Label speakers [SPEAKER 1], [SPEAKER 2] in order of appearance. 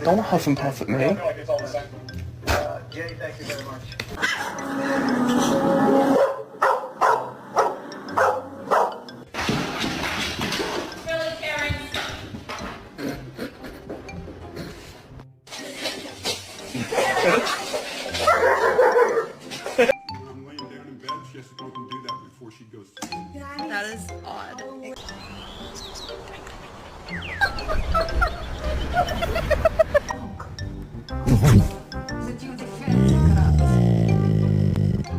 [SPEAKER 1] Don't huff and puff at me.
[SPEAKER 2] Jay, thank you very much.
[SPEAKER 3] Really, Karen?
[SPEAKER 4] I'm laying down in bed, she has to go up and do that before she goes to sleep.
[SPEAKER 5] That is odd.